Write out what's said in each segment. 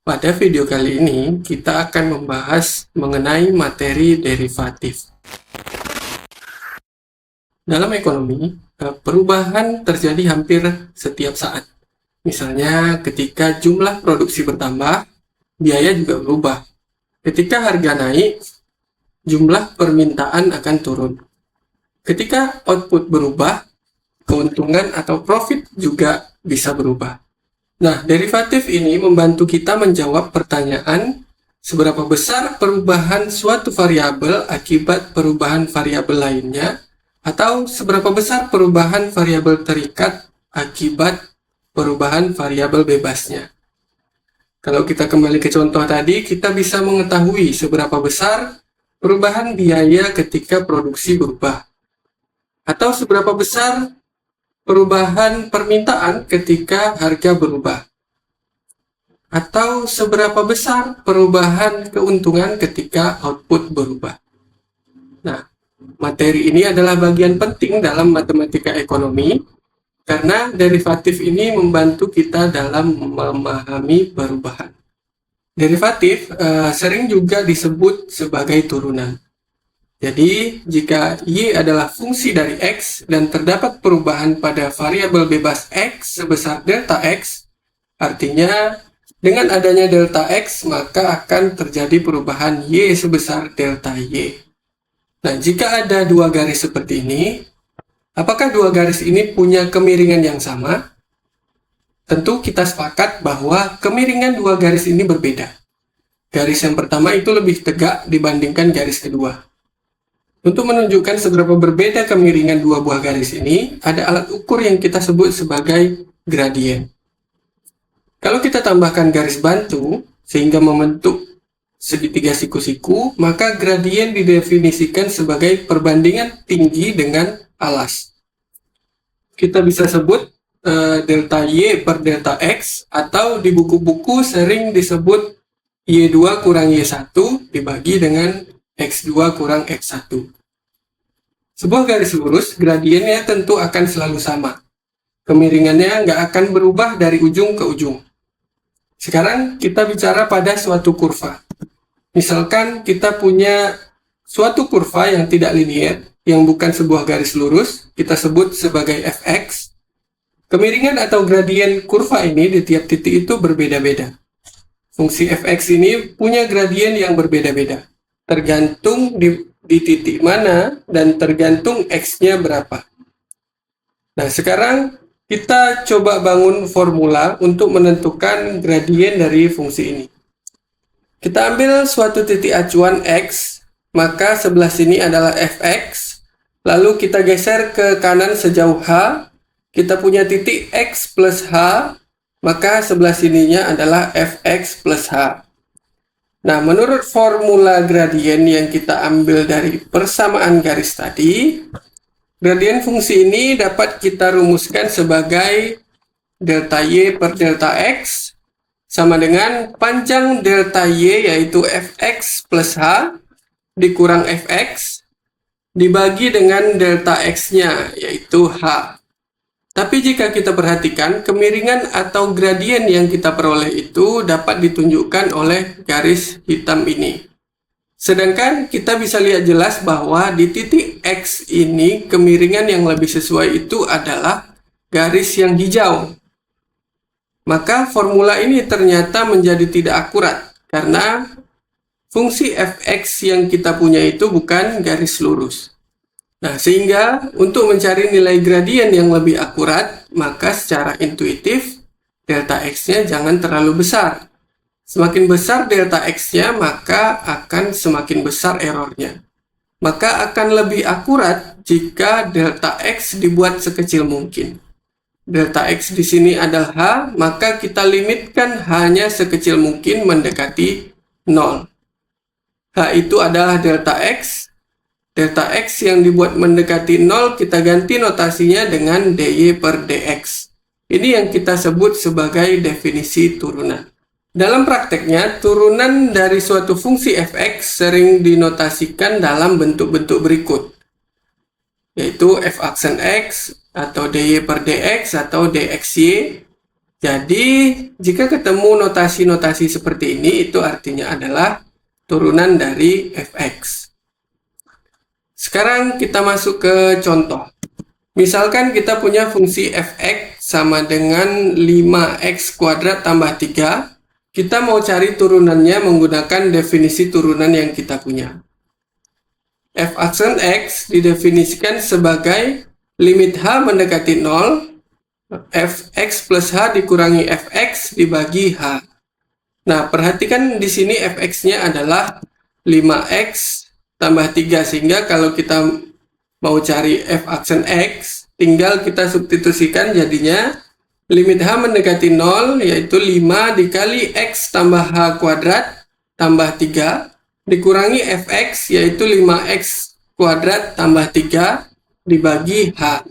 Pada video kali ini, kita akan membahas mengenai materi derivatif. Dalam ekonomi, perubahan terjadi hampir setiap saat. Misalnya, ketika jumlah produksi bertambah, biaya juga berubah. Ketika harga naik, jumlah permintaan akan turun. Ketika output berubah, keuntungan atau profit juga bisa berubah. Nah, derivatif ini membantu kita menjawab pertanyaan seberapa besar perubahan suatu variabel akibat perubahan variabel lainnya, atau seberapa besar perubahan variabel terikat akibat perubahan variabel bebasnya. Kalau kita kembali ke contoh tadi, kita bisa mengetahui seberapa besar perubahan biaya ketika produksi berubah, atau seberapa besar perubahan permintaan ketika harga berubah, atau seberapa besar perubahan keuntungan ketika output berubah. Nah, materi ini adalah bagian penting dalam matematika ekonomi karena derivatif ini membantu kita dalam memahami perubahan. Derivatif sering juga disebut sebagai turunan. Jadi, jika Y adalah fungsi dari X dan terdapat perubahan pada variabel bebas X sebesar delta X, artinya dengan adanya delta X maka akan terjadi perubahan Y sebesar delta Y. Nah, jika ada dua garis seperti ini, apakah dua garis ini punya kemiringan yang sama? Tentu kita sepakat bahwa kemiringan dua garis ini berbeda. Garis yang pertama itu lebih tegak dibandingkan garis kedua. Untuk menunjukkan seberapa berbeda kemiringan dua buah garis ini, ada alat ukur yang kita sebut sebagai gradien. Kalau kita tambahkan garis bantu, sehingga membentuk segitiga siku-siku, maka gradien didefinisikan sebagai perbandingan tinggi dengan alas. Kita bisa sebut delta Y per delta X, atau di buku-buku sering disebut Y2 kurang Y1 dibagi dengan X2 kurang X1. Sebuah garis lurus, gradiennya tentu akan selalu sama. Kemiringannya nggak akan berubah dari ujung ke ujung. Sekarang kita bicara pada suatu kurva. Misalkan kita punya suatu kurva yang tidak linier, yang bukan sebuah garis lurus, kita sebut sebagai fx. Kemiringan atau gradien kurva ini di tiap titik itu berbeda-beda. Fungsi fx ini punya gradien yang berbeda-beda, tergantung di titik mana dan tergantung x-nya berapa. Nah, sekarang kita coba bangun formula untuk menentukan gradien dari fungsi ini. Kita ambil suatu titik acuan x, maka sebelah sini adalah fx, lalu kita geser ke kanan sejauh h, kita punya titik x plus h, maka sebelah sininya adalah fx plus h. Nah, menurut formula gradien yang kita ambil dari persamaan garis tadi, gradien fungsi ini dapat kita rumuskan sebagai delta Y per delta X sama dengan panjang delta Y yaitu fx plus h dikurang fx dibagi dengan delta X-nya yaitu h. Tapi jika kita perhatikan, kemiringan atau gradien yang kita peroleh itu dapat ditunjukkan oleh garis hitam ini. Sedangkan kita bisa lihat jelas bahwa di titik X ini, kemiringan yang lebih sesuai itu adalah garis yang hijau. Maka formula ini ternyata menjadi tidak akurat, karena fungsi fx yang kita punya itu bukan garis lurus. Nah, sehingga untuk mencari nilai gradien yang lebih akurat, maka secara intuitif, delta X-nya jangan terlalu besar. Semakin besar delta X-nya, maka akan semakin besar errornya. Maka akan lebih akurat jika delta X dibuat sekecil mungkin. Delta X di sini adalah H, maka kita limitkan H-nya sekecil mungkin mendekati 0. H itu adalah delta X. Delta X yang dibuat mendekati 0 kita ganti notasinya dengan dy per dx. Ini yang kita sebut sebagai definisi turunan. Dalam prakteknya, turunan dari suatu fungsi fx sering dinotasikan dalam bentuk-bentuk berikut, yaitu f aksen x, atau dy per dx, atau dxy. Jadi, jika ketemu notasi-notasi seperti ini, itu artinya adalah turunan dari fx. Sekarang kita masuk ke contoh. Misalkan kita punya fungsi fx sama dengan 5x kuadrat tambah 3. Kita mau cari turunannya menggunakan definisi turunan yang kita punya. F aksen x didefinisikan sebagai limit h mendekati 0, fx plus h dikurangi fx dibagi h. Nah, perhatikan di sini fx-nya adalah 5x tambah 3, sehingga kalau kita mau cari f aksen x, tinggal kita substitusikan jadinya limit h mendekati 0, yaitu 5 dikali x tambah h kuadrat tambah 3, dikurangi fx, yaitu 5x kuadrat tambah 3 dibagi h.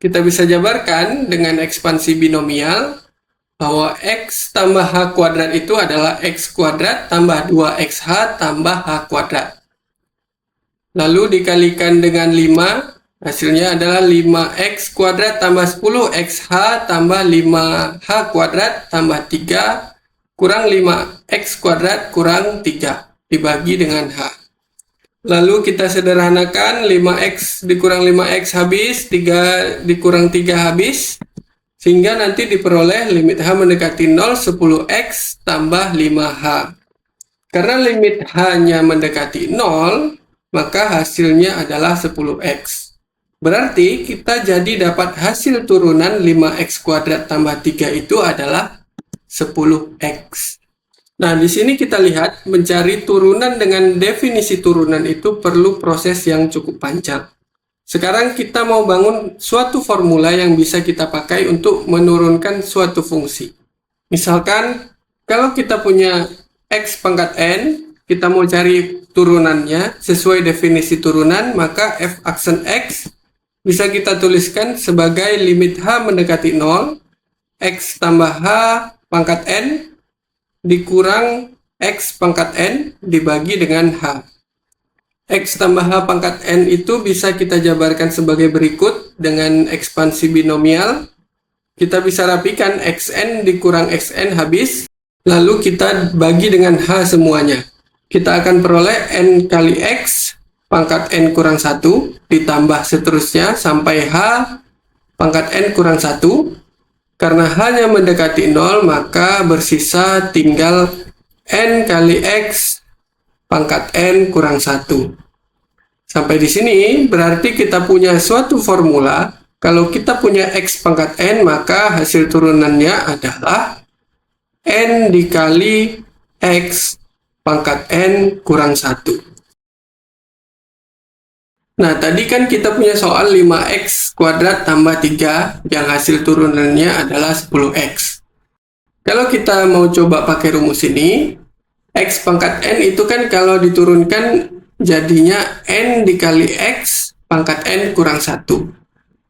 Kita bisa jabarkan dengan ekspansi binomial bahwa x tambah h kuadrat itu adalah x kuadrat tambah 2xh tambah h kuadrat. Lalu dikalikan dengan 5, hasilnya adalah 5x kuadrat tambah 10xh tambah 5h kuadrat tambah 3 kurang 5x kuadrat kurang 3 dibagi dengan h. Lalu kita sederhanakan, 5x dikurang 5x habis, 3 dikurang 3 habis, sehingga nanti diperoleh limit h mendekati 0, 10x tambah 5h. Karena limit h-nya mendekati 0, maka hasilnya adalah 10x. Berarti kita jadi dapat hasil turunan 5x kuadrat tambah 3 itu adalah 10x. Nah, di sini kita lihat mencari turunan dengan definisi turunan itu perlu proses yang cukup panjang. Sekarang kita mau bangun suatu formula yang bisa kita pakai untuk menurunkan suatu fungsi. Misalkan, kalau kita punya x pangkat n, kita mau cari turunannya sesuai definisi turunan, maka f aksen x bisa kita tuliskan sebagai limit h mendekati 0, x tambah h pangkat n dikurang x pangkat n dibagi dengan h. X tambah h pangkat n itu bisa kita jabarkan sebagai berikut dengan ekspansi binomial. Kita bisa rapikan xn dikurang xn habis, lalu kita bagi dengan h semuanya. Kita akan peroleh n kali x pangkat n kurang 1 ditambah seterusnya sampai h pangkat n kurang 1. Karena hanya mendekati 0, maka bersisa tinggal n kali x pangkat n kurang 1. Sampai di sini berarti kita punya suatu formula. Kalau kita punya x pangkat n, maka hasil turunannya adalah n dikali x pangkat n kurang 1. Nah, tadi kan kita punya soal 5x kuadrat tambah 3 yang hasil turunannya adalah 10x. Kalau kita mau coba pakai rumus ini, x pangkat n itu kan kalau diturunkan jadinya n dikali x pangkat n kurang 1.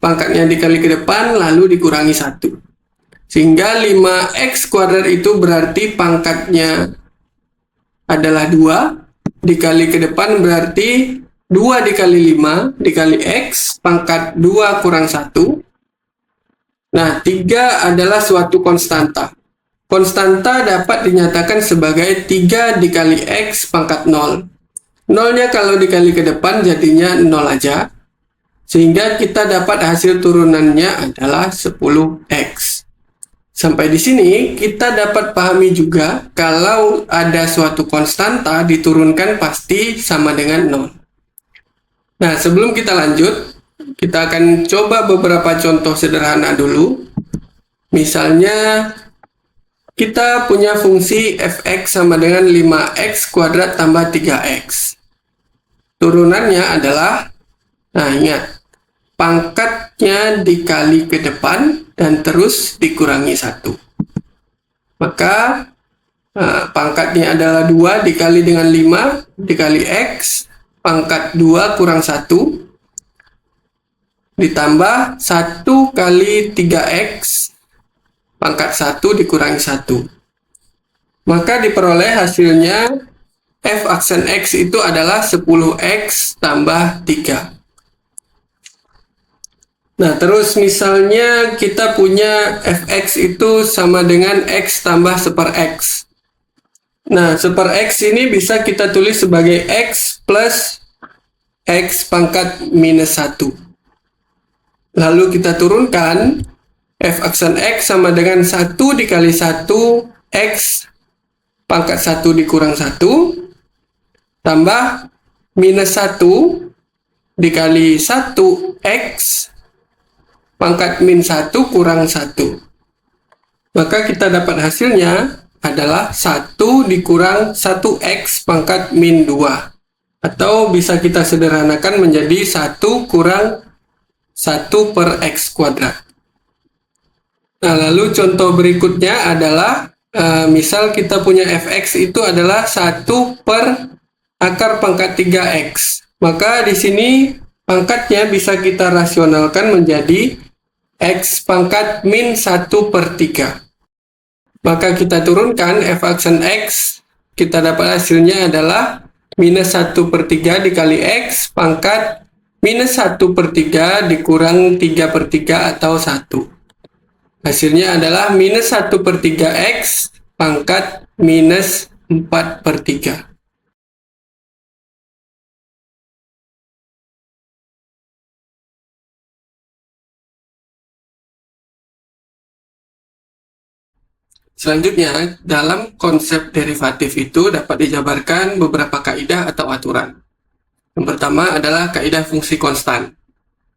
Pangkatnya dikali ke depan lalu dikurangi 1. Sehingga 5x kuadrat itu berarti pangkatnya adalah 2, dikali ke depan berarti 2 dikali 5 dikali x pangkat 2 kurang 1. Nah, 3 adalah suatu konstanta. Konstanta dapat dinyatakan sebagai 3 dikali x pangkat 0. 0-nya kalau dikali ke depan jadinya 0 aja. Sehingga kita dapat hasil turunannya adalah 10x. Sampai di sini kita dapat pahami juga kalau ada suatu konstanta diturunkan pasti sama dengan 0. Nah, sebelum kita lanjut, kita akan coba beberapa contoh sederhana dulu. Misalnya, kita punya fungsi fx sama dengan 5x kuadrat tambah 3x. Turunannya adalah, nah ingat, pangkatnya dikali ke depan dan terus dikurangi 1. Maka, pangkatnya adalah 2 dikali dengan 5 dikali x pangkat 2 kurang 1 ditambah 1 kali 3x pangkat 1 dikurangi 1. Maka diperoleh hasilnya f aksen x itu adalah 10x tambah 3. Nah, terus misalnya kita punya fx itu sama dengan x tambah seper x. Nah, seper x ini bisa kita tulis sebagai x plus x pangkat minus 1. Lalu kita turunkan f aksen x sama dengan 1 dikali 1 x pangkat 1 dikurang 1 tambah minus 1 dikali 1 x pangkat min 1 kurang 1. Maka kita dapat hasilnya adalah 1 dikurang 1x pangkat min 2. Atau bisa kita sederhanakan menjadi 1 kurang 1 per x kuadrat. Nah, lalu contoh berikutnya adalah misal kita punya fx itu adalah 1 per akar pangkat 3x. Maka di sini pangkatnya bisa kita rasionalkan menjadi x pangkat min 1 per 3. Maka kita turunkan f aksen x, kita dapat hasilnya adalah minus 1 per 3 dikali x pangkat minus 1 per 3 dikurang 3 per 3 atau 1. Hasilnya adalah minus 1 per 3x pangkat minus 4 per 3. Selanjutnya, dalam konsep derivatif itu dapat dijabarkan beberapa kaidah atau aturan. Yang pertama adalah kaidah fungsi konstan.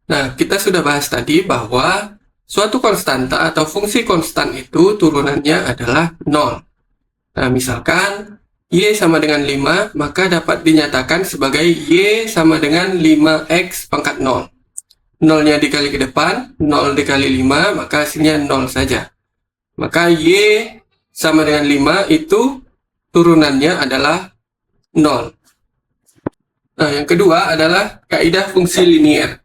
Nah, kita sudah bahas tadi bahwa suatu konstanta atau fungsi konstan itu turunannya adalah 0. Nah, misalkan y sama dengan 5, maka dapat dinyatakan sebagai y sama dengan 5x pangkat 0. 0-nya dikali ke depan, 0 dikali 5, maka hasilnya 0 saja. Maka y sama dengan 5 itu turunannya adalah 0. Nah, yang kedua adalah kaidah fungsi linier.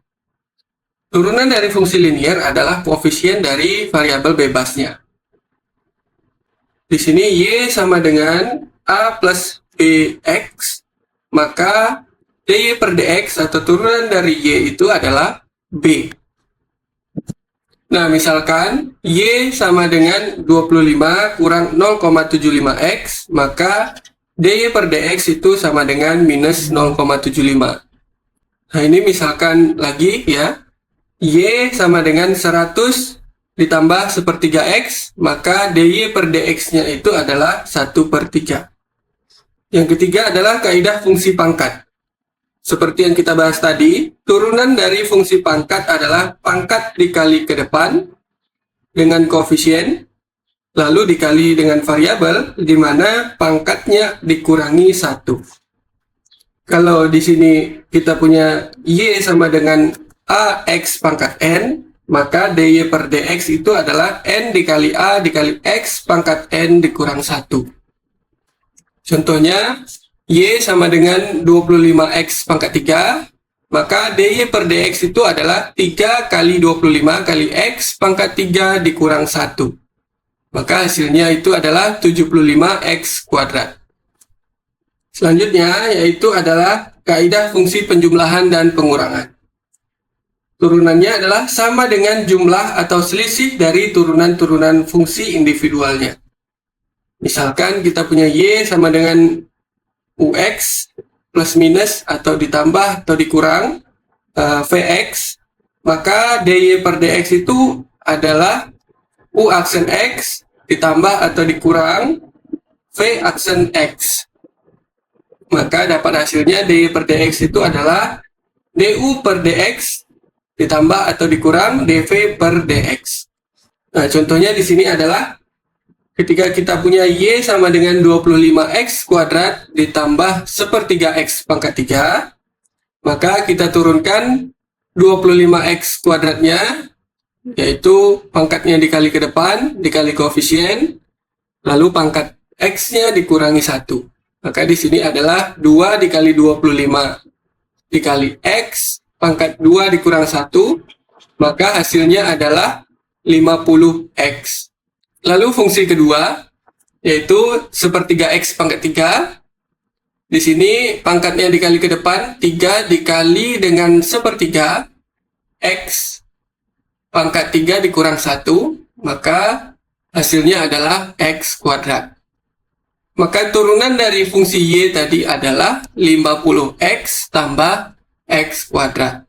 Turunan dari fungsi linier adalah koefisien dari variabel bebasnya. Di sini y sama dengan a plus bx, maka dy per dx atau turunan dari y itu adalah b. Nah, misalkan y sama dengan 25 kurang 0,75x, maka dy per dx itu sama dengan minus 0,75. Nah, ini misalkan lagi ya, y sama dengan 100 ditambah sepertiga x, maka dy per dx-nya itu adalah 1 per 3. Yang ketiga adalah kaidah fungsi pangkat. Seperti yang kita bahas tadi, turunan dari fungsi pangkat adalah pangkat dikali ke depan dengan koefisien, lalu dikali dengan variabel, di mana pangkatnya dikurangi 1. Kalau di sini kita punya y sama dengan ax pangkat n, maka dy per dx itu adalah n dikali a dikali x pangkat n dikurang 1. Contohnya, y sama dengan 25x pangkat 3, maka dy per dx itu adalah 3 kali 25 kali x pangkat 3 dikurang 1. Maka hasilnya itu adalah 75x kuadrat. Selanjutnya yaitu adalah kaidah fungsi penjumlahan dan pengurangan. Turunannya adalah sama dengan jumlah atau selisih dari turunan-turunan fungsi individualnya. Misalkan kita punya y sama dengan ux plus minus atau ditambah atau dikurang vx, maka dy per dx itu adalah u aksen x ditambah atau dikurang v aksen x. Maka dapat hasilnya dy per dx itu adalah du per dx ditambah atau dikurang dv per dx. Nah, contohnya di sini adalah ketika kita punya y sama dengan 25x kuadrat ditambah sepertiga x pangkat 3, maka kita turunkan 25x kuadratnya, yaitu pangkatnya dikali ke depan, dikali koefisien, lalu pangkat x-nya dikurangi 1. Maka di sini adalah 2 dikali 25 dikali x, pangkat 2 dikurang 1, maka hasilnya adalah 50x. Lalu fungsi kedua, yaitu sepertiga x pangkat 3. Di sini pangkatnya dikali ke depan, 3 dikali dengan sepertiga x pangkat 3 dikurang 1, maka hasilnya adalah X kuadrat. Maka turunan dari fungsi Y tadi adalah 50X tambah X kuadrat.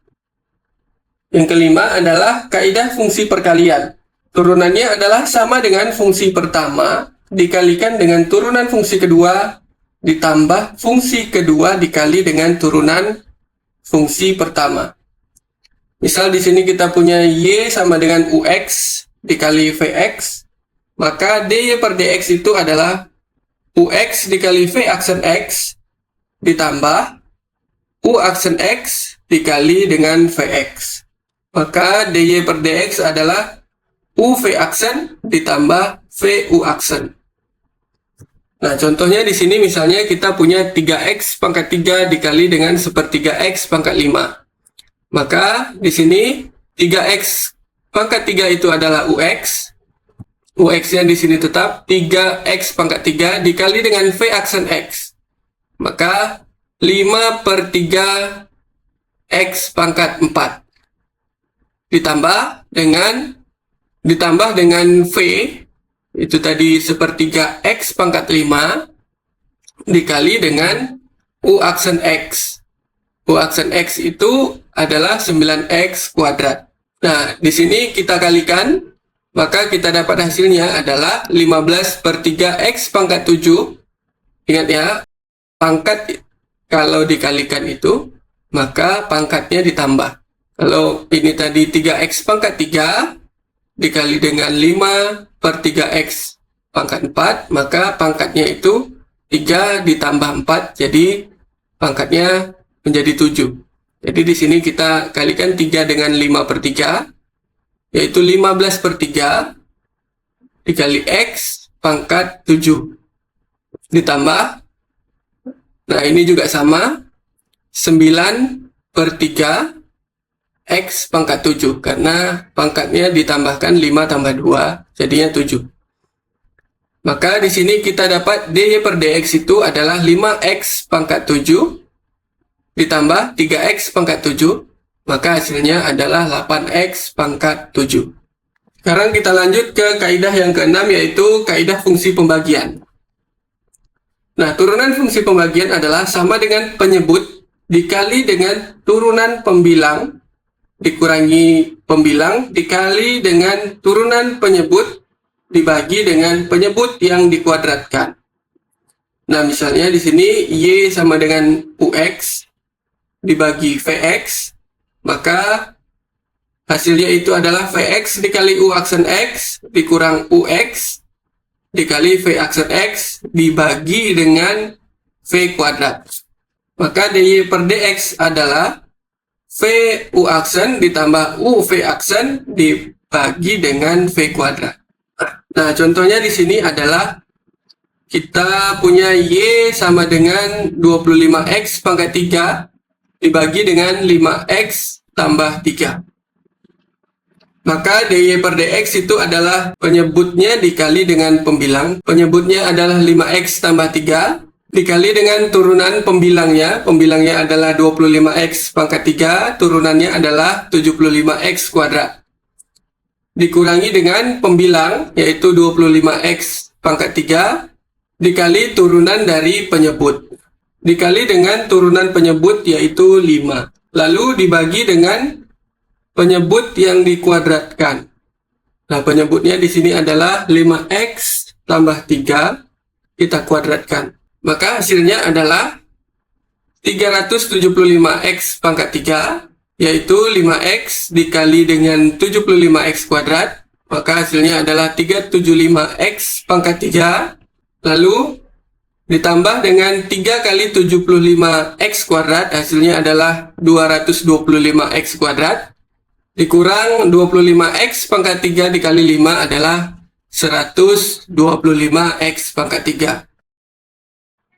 Yang kelima adalah kaidah fungsi perkalian. Turunannya adalah sama dengan fungsi pertama dikalikan dengan turunan fungsi kedua ditambah fungsi kedua dikali dengan turunan fungsi pertama. Misal di sini kita punya Y sama dengan UX dikali VX, maka DY per DX itu adalah UX dikali V aksen X ditambah U aksen X dikali dengan VX. Maka DY per DX adalah UV aksen ditambah VU aksen. Nah, contohnya di sini misalnya kita punya 3X pangkat 3 dikali dengan sepertiga X pangkat 5. Maka di sini 3X pangkat 3 itu adalah UX. UX-nya di sini tetap 3X pangkat 3 dikali dengan V aksen X. Maka 5 per 3 X pangkat 4. Ditambah dengan V, itu tadi sepertiga X pangkat 5 dikali dengan U aksen X. U aksen X itu adalah 9X kuadrat. Nah, di sini kita kalikan, maka kita dapat hasilnya adalah 15 per 3X pangkat 7. Ingat ya, pangkat kalau dikalikan itu, maka pangkatnya ditambah. Kalau ini tadi 3X pangkat 3 dikali dengan 5 per 3X pangkat 4, maka pangkatnya itu 3 ditambah 4, jadi pangkatnya menjadi 7. Jadi di sini kita kalikan 3 dengan 5 per 3, yaitu 15 per 3 dikali X pangkat 7. Ditambah, nah ini juga sama, 9 per 3 X pangkat 7, karena pangkatnya ditambahkan 5 tambah 2, jadinya 7. Maka di sini kita dapat DY per DX itu adalah 5X pangkat 7 ditambah 3X pangkat 7, maka hasilnya adalah 8X pangkat 7. Sekarang kita lanjut ke kaidah yang keenam, yaitu kaidah fungsi pembagian. Nah, turunan fungsi pembagian adalah sama dengan penyebut dikali dengan turunan pembilang dikurangi pembilang dikali dengan turunan penyebut dibagi dengan penyebut yang dikuadratkan. Nah, misalnya di sini Y sama dengan UX dibagi VX, maka hasilnya itu adalah VX dikali U aksen X dikurang UX dikali V aksen X dibagi dengan V kuadrat. Maka DY per DX adalah VU aksen ditambah UV aksen dibagi dengan V kuadrat. Nah, contohnya di sini adalah kita punya Y sama dengan 25X pangkat 3 dibagi dengan 5X tambah 3. Maka DY per DX itu adalah penyebutnya dikali dengan pembilang. Penyebutnya adalah 5X tambah 3 dikali dengan turunan pembilangnya. Pembilangnya adalah 25X pangkat 3, turunannya adalah 75X kuadrat. Dikurangi dengan pembilang, yaitu 25X pangkat 3, dikali turunan dari penyebut. Dikali dengan turunan penyebut, yaitu 5. Lalu dibagi dengan penyebut yang dikuadratkan. Nah, penyebutnya di sini adalah 5X tambah 3, kita kuadratkan. Maka hasilnya adalah 375X pangkat 3, yaitu 5X dikali dengan 75X kuadrat, maka hasilnya adalah 375X pangkat 3, lalu ditambah dengan 3 kali 75X kuadrat, hasilnya adalah 225X kuadrat, dikurang 25X pangkat 3 dikali 5 adalah 125X pangkat 3.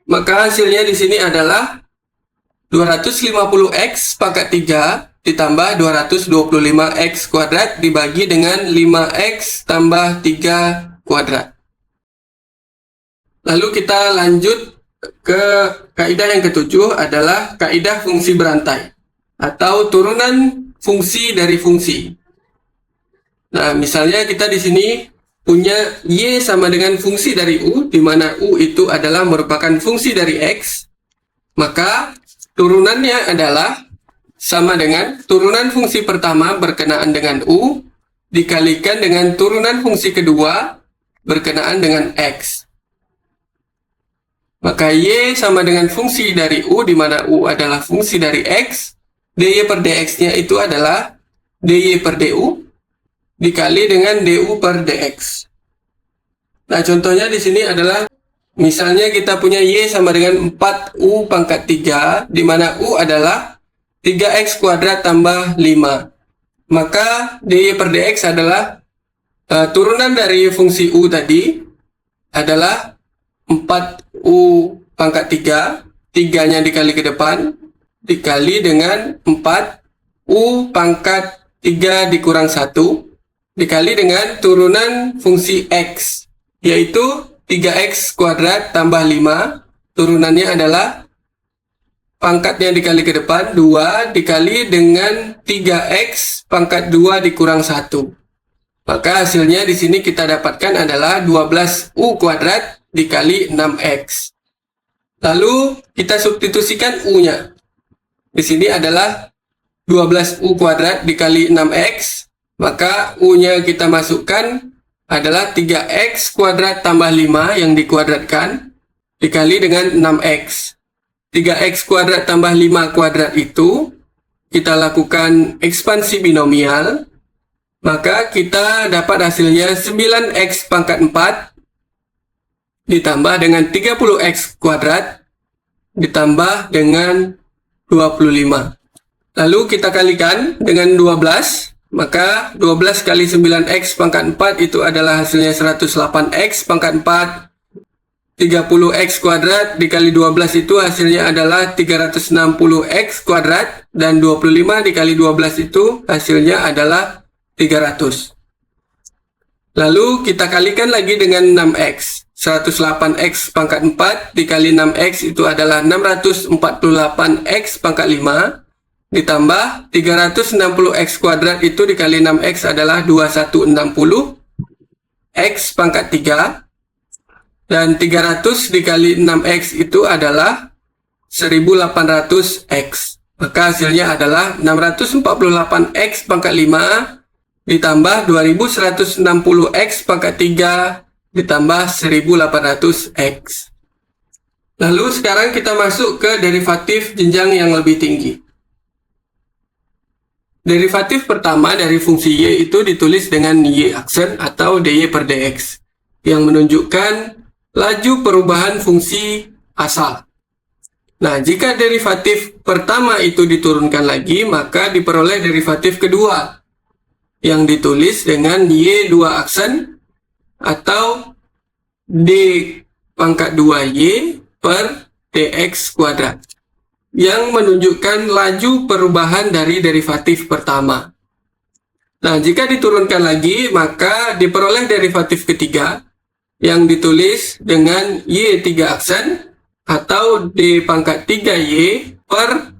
Maka hasilnya di sini adalah 250X pangkat 3 ditambah 225X kuadrat dibagi dengan 5X tambah 3 kuadrat. Lalu kita lanjut ke kaidah yang ketujuh, adalah kaidah fungsi berantai atau turunan fungsi dari fungsi. Nah, misalnya kita di sini punya Y sama dengan fungsi dari U, di mana U itu adalah merupakan fungsi dari X, maka turunannya adalah sama dengan turunan fungsi pertama berkenaan dengan U, dikalikan dengan turunan fungsi kedua berkenaan dengan X. Maka Y sama dengan fungsi dari U, di mana U adalah fungsi dari X, dy per dx-nya itu adalah dy per du, dikali dengan du per dx. Nah, contohnya di sini adalah, misalnya kita punya Y sama dengan 4U pangkat 3, di mana U adalah 3X kuadrat tambah 5. Maka dy per dx adalah turunan dari fungsi U tadi adalah 4U pangkat 3, 3-nya dikali ke depan, dikali dengan 4U pangkat 3 dikurang 1, dikali dengan turunan fungsi X, yaitu 3X kuadrat tambah 5, turunannya adalah pangkatnya dikali ke depan, 2, dikali dengan 3X pangkat 2 dikurang 1. Maka hasilnya di sini kita dapatkan adalah 12U kuadrat dikali 6X. Lalu kita substitusikan U-nya. Di sini adalah 12U kuadrat dikali 6X, maka U-nya kita masukkan adalah 3X kuadrat tambah 5 yang dikuadratkan, dikali dengan 6X. 3X kuadrat tambah 5 kuadrat itu kita lakukan ekspansi binomial, maka kita dapat hasilnya 9X pangkat 4 ditambah dengan 30X kuadrat ditambah dengan 25. Lalu kita kalikan dengan 12, maka 12 kali 9X pangkat 4 itu adalah hasilnya 108X pangkat 4. 30X kuadrat dikali 12 itu hasilnya adalah 360X kuadrat, dan 25 dikali 12 itu hasilnya adalah 300. Lalu kita kalikan lagi dengan 6X. 108X pangkat 4 dikali 6X itu adalah 648X pangkat 5, ditambah 360X kuadrat itu dikali 6X adalah 2160X pangkat 3, dan 300 dikali 6X itu adalah 1800X. Maka hasilnya adalah 648X pangkat 5 ditambah 2160X pangkat 3 ditambah 1800X. Lalu sekarang kita masuk ke derivatif jenjang yang lebih tinggi. Derivatif pertama dari fungsi Y itu ditulis dengan Y aksen atau dy per dx, yang menunjukkan laju perubahan fungsi asal. Nah, jika derivatif pertama itu diturunkan lagi, maka diperoleh derivatif kedua, yang ditulis dengan Y 2 aksen atau D pangkat 2Y per dx kuadrat, yang menunjukkan laju perubahan dari derivatif pertama. Nah, jika diturunkan lagi, maka diperoleh derivatif ketiga, yang ditulis dengan Y 3 aksen atau D pangkat 3Y per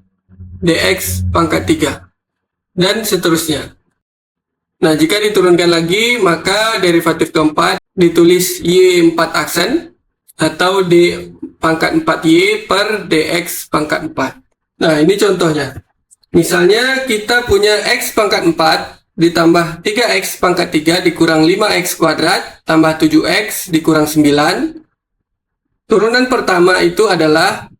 dx pangkat 3, dan seterusnya. Nah, jika diturunkan lagi, maka derivatif keempat ditulis Y 4 aksen atau D pangkat 4Y per dx pangkat 4. Nah, ini contohnya. Misalnya kita punya X pangkat 4 ditambah 3X pangkat 3 dikurang 5X kuadrat tambah 7X dikurang 9. Turunan pertama itu adalah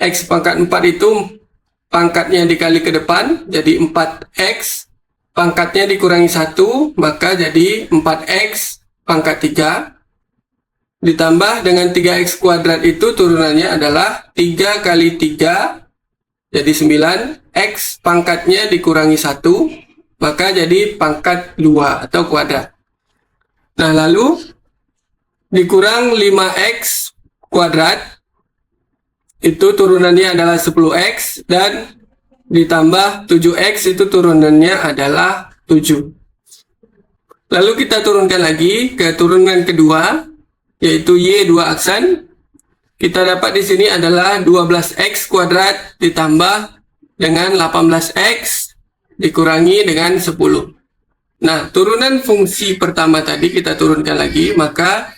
X pangkat 4 itu pangkatnya dikali ke depan, jadi 4X. Pangkatnya dikurangi 1, maka jadi 4X pangkat 3. Ditambah dengan 3X kuadrat itu turunannya adalah 3 kali 3, jadi 9. X pangkatnya dikurangi 1, maka jadi pangkat 2 atau kuadrat. Nah, lalu dikurang 5X kuadrat, itu turunannya adalah 10X, dan ditambah 7X itu turunannya adalah 7. Lalu kita turunkan lagi ke turunan kedua, yaitu Y 2 aksen. Kita dapat di sini adalah 12X kuadrat ditambah dengan 18X dikurangi dengan 10. Nah, turunan fungsi pertama tadi kita turunkan lagi, maka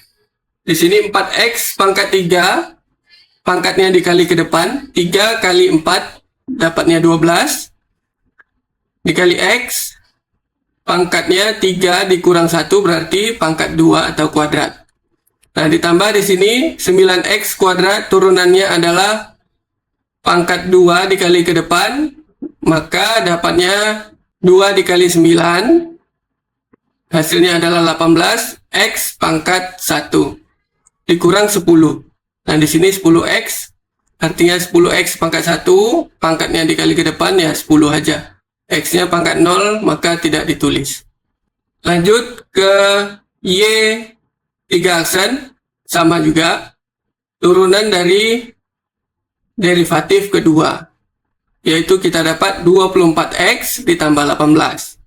di sini 4x pangkat 3, pangkatnya dikali ke depan, 3 kali 4 dapatnya 12, dikali x, pangkatnya 3 dikurang 1 berarti pangkat 2 atau kuadrat. Nah, ditambah di sini 9x kuadrat turunannya adalah pangkat 2 dikali ke depan, maka dapatnya 2 dikali 9, hasilnya adalah 18, x pangkat 1 dikurang 10. Nah, di sini 10x, artinya 10x pangkat 1, pangkatnya dikali ke depan ya 10 aja. X-nya pangkat 0, maka tidak ditulis. Lanjut ke Y 3 aksen, sama juga. Turunan dari derivatif kedua, yaitu kita dapat 24x ditambah 18.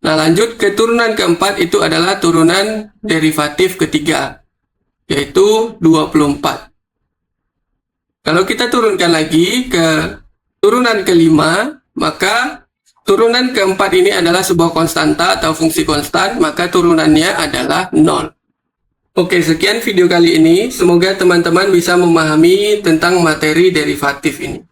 Nah, lanjut ke turunan keempat, itu adalah turunan derivatif ketiga, yaitu 24. Kalau kita turunkan lagi ke turunan kelima, maka turunan keempat ini adalah sebuah konstanta atau fungsi konstan, maka turunannya adalah 0. Oke, sekian video kali ini. Semoga teman-teman bisa memahami tentang materi derivatif ini.